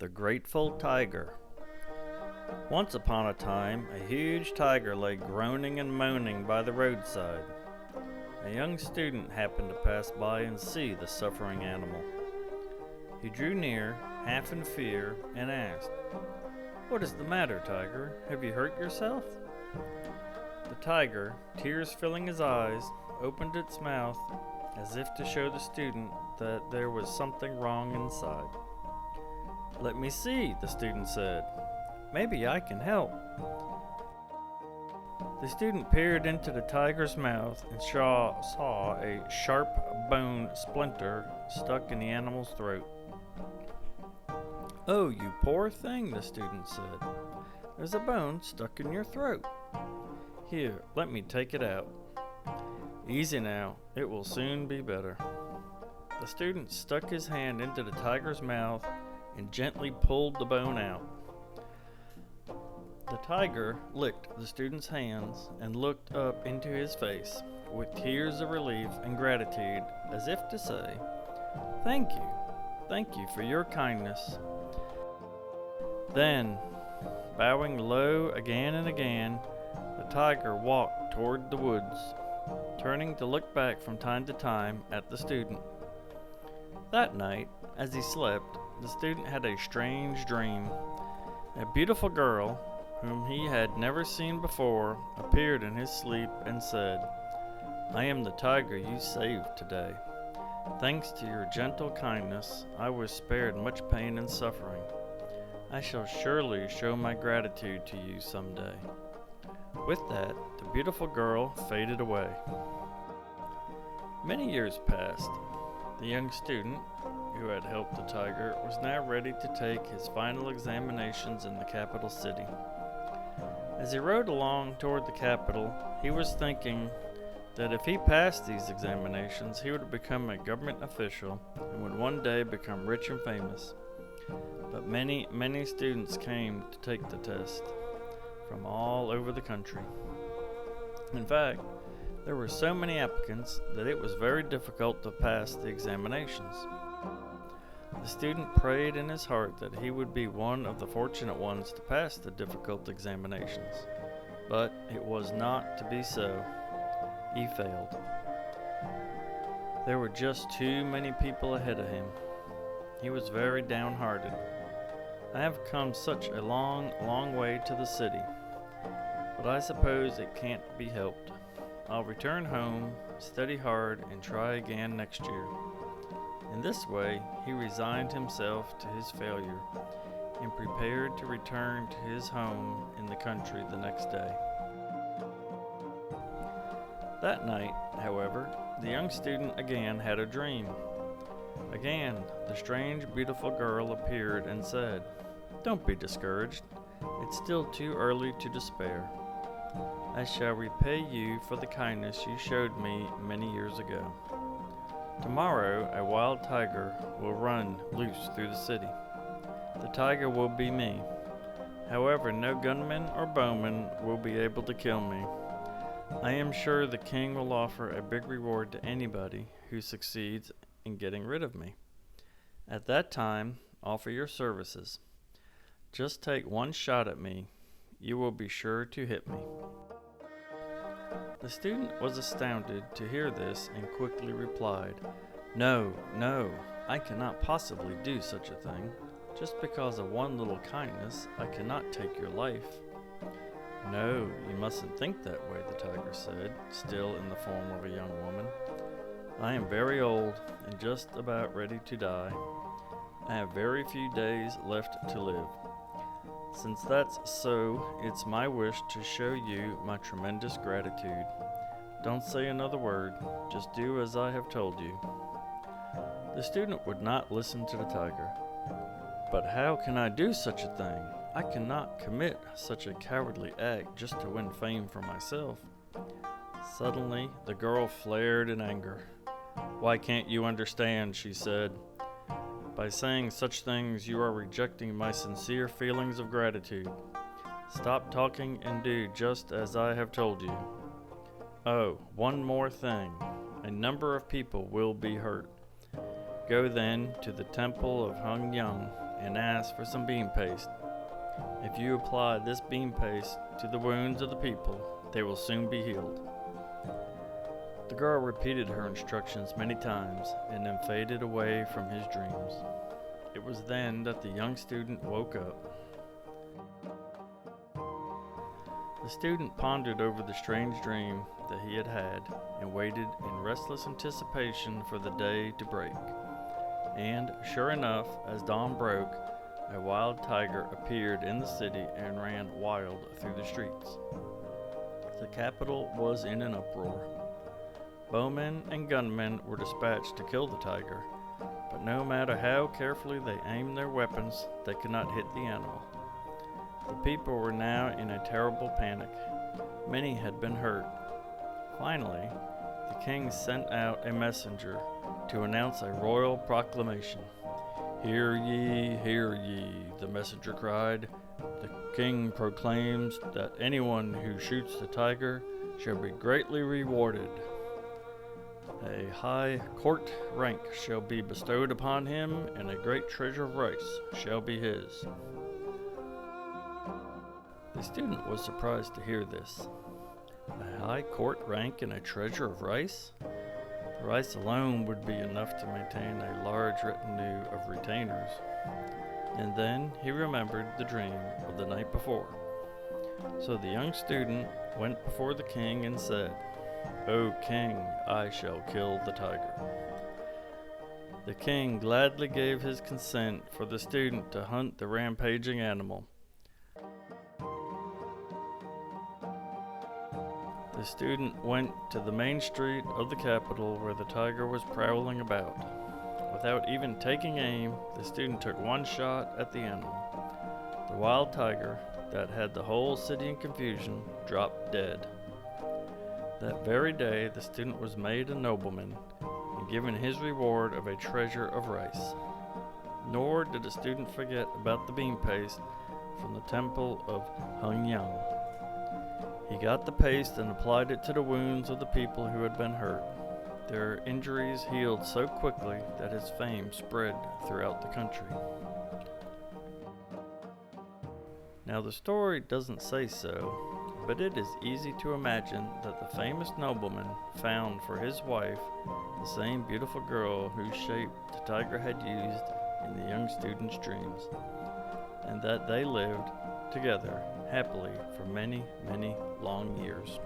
The Grateful Tiger. Once upon a time, a huge tiger lay groaning and moaning by the roadside. A young student happened to pass by and see the suffering animal. He drew near, half in fear, and asked, "What is the matter, tiger? Have you hurt yourself?" The tiger, tears filling his eyes, opened its mouth as if to show the student that there was something wrong inside. "Let me see," the student said. "Maybe I can help." The student peered into the tiger's mouth and saw a sharp bone splinter stuck in the animal's throat. "Oh, you poor thing," the student said. "There's a bone stuck in your throat. Here, let me take it out." "Easy now, it will soon be better." The student stuck his hand into the tiger's mouth and gently pulled the bone out. The tiger licked the student's hands and looked up into his face with tears of relief and gratitude, as if to say, thank you for your kindness." Then, bowing low again and again, the tiger walked toward the woods, turning to look back from time to time at the student. That night, as he slept, the student had a strange dream. A beautiful girl, whom he had never seen before, appeared in his sleep and said, "I am the tiger you saved today. Thanks to your gentle kindness, I was spared much pain and suffering. I shall surely show my gratitude to you someday." With that, the beautiful girl faded away. Many years passed. The young student, who had helped the tiger, was now ready to take his final examinations in the capital city. As he rode along toward the capital, he was thinking that if he passed these examinations, he would become a government official and would one day become rich and famous. But many students came to take the test from all over the country. In fact, there were so many applicants that it was very difficult to pass the examinations. The student prayed in his heart that he would be one of the fortunate ones to pass the difficult examinations. But it was not to be so. He failed. There were just too many people ahead of him. He was very downhearted. "I have come such a long way to the city, but I suppose it can't be helped. I'll return home, study hard, and try again next year." In this way, he resigned himself to his failure and prepared to return to his home in the country the next day. That night, however, the young student again had a dream. Again, the strange, beautiful girl appeared and said, "Don't be discouraged. It's still too early to despair. I shall repay you for the kindness you showed me many years ago. Tomorrow, a wild tiger will run loose through the city. The tiger will be me. However, no gunman or bowman will be able to kill me. I am sure the king will offer a big reward to anybody who succeeds in getting rid of me. At that time, offer your services. Just take one shot at me. You will be sure to hit me." The student was astounded to hear this and quickly replied, No, I cannot possibly do such a thing. Just because of one little kindness, I cannot take your life." "No, you mustn't think that way," the tiger said, still in the form of a young woman. "I am very old and just about ready to die. I have very few days left to live. Since that's so, it's my wish to show you my tremendous gratitude. Don't say another word, just do as I have told you." The student would not listen to the tiger. "But how can I do such a thing? I cannot commit such a cowardly act just to win fame for myself." Suddenly, the girl flared in anger. "Why can't you understand?" she said. "By saying such things, you are rejecting my sincere feelings of gratitude. Stop talking and do just as I have told you. Oh, one more thing. A number of people will be hurt. Go then to the temple of Hung Young and asked for some bean paste. If you apply this bean paste to the wounds of the people, they will soon be healed. The girl repeated her instructions many times and then faded away from his dreams. It was then that the young student woke up. The student pondered over the strange dream that he had had and waited in restless anticipation for the day to break. And sure enough, as dawn broke, a wild tiger appeared in the city and ran wild through the streets. The capital was in an uproar. Bowmen and gunmen were dispatched to kill the tiger, but no matter how carefully they aimed their weapons, they could not hit the animal. The people were now in a terrible panic. Many had been hurt. Finally, the king sent out a messenger to announce a royal proclamation. "Hear ye, hear ye," the messenger cried. "The king proclaims that anyone who shoots the tiger shall be greatly rewarded. A high court rank shall be bestowed upon him, and a great treasure of rice shall be his." The student was surprised to hear this. A high court rank and a treasure of rice? The rice alone would be enough to maintain a large retinue of retainers. And then he remembered the dream of the night before. So the young student went before the king and said, "O king, I shall kill the tiger." The king gladly gave his consent for the student to hunt the rampaging animal. The student went to the main street of the capital where the tiger was prowling about. Without even taking aim, the student took one shot at the animal. The wild tiger, that had the whole city in confusion, dropped dead. That very day, the student was made a nobleman and given his reward of a treasure of rice. Nor did the student forget about the bean paste from the temple of Hungyang. He got the paste and applied it to the wounds of the people who had been hurt. Their injuries healed so quickly that his fame spread throughout the country. Now the story doesn't say so, but it is easy to imagine that the famous nobleman found for his wife the same beautiful girl whose shape the tiger had used in the young student's dreams, and that they lived together happily for many, many long years.